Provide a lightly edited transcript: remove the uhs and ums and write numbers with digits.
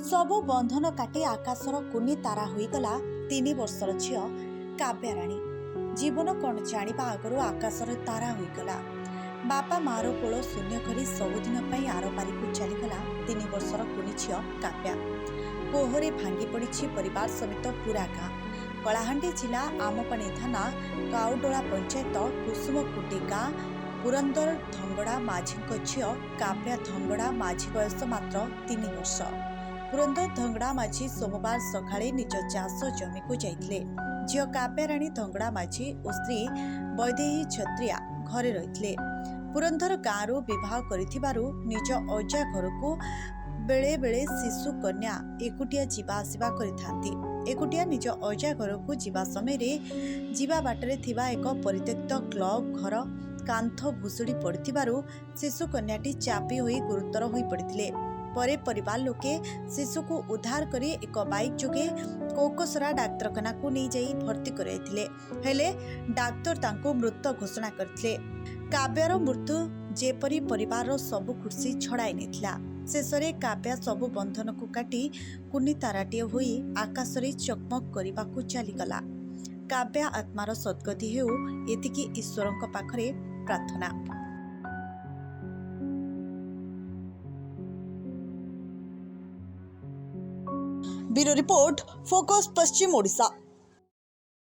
सबु बंधन काटी आकाशर कुनी तारा होईगला 3 वर्षर झियो काव्याराणी। जीवन कौन जानिबा आगरू आकाशर तारा होईगला। बापा मार कोल शून्य करी सबुदिन आर पारी को चलीगला 3 वर्षर कुनी झियो काव्या। कोहरे भांगी पड़ी परिवार समेत पूरा गाँ। कलाहांडी जिला आमपाणी थाना काउडोला पंचायत कुसुमकुटी गाँ पुरंदर धंगड़ा माझी झियो काव्या धंगड़ा माझी बयस मात्र 3 वर्ष। पुरंदर धंगड़ा माझी सोमवार सकाळे निज चाष जमी को जाइथिले। झियो काव्याराणी धंगड़ा माझी और स्त्री वैदेही छत्रिया घरे रहिथिले। पुरंदर गाँव विवाह करिथिबारु निज अजा घर को बेले बेले शिशु कन्या एकुटिया जीवा आसिबा करिथांती। एकुटिया निज अजा घर को जीवा समय रे जीवा बाटरे थिबा एक परित्यक्त क्लब घर कांथ भुसुड़ी पड़िथिबारु शिशु कन्याटी चापी होई गुरुतर होई पड़िथिले। परे परिवार लोके शिशु को उद्धार करी एक बाइक जोगे कोकोसरा डाक्तरखाना को नहीं जाई भर्ती कराइथिले। हेले डाक्तर तांको मृत घोषणा करथिले। काव्यार मृत्यु जेपरी परिवार सबु खुशी छड़ाई नेथिला। शेषरे काव्या सबु बंधन को काटी कुनी ताराटिए होई आकाशरे चकमक करिबाकू चलीगला। काव्या आत्मार सद्गति हेउ एतिकी ईश्वरंक पाखरे प्रार्थना। ब्यूरो रिपोर्ट, फोकस पश्चिम ओडिशा।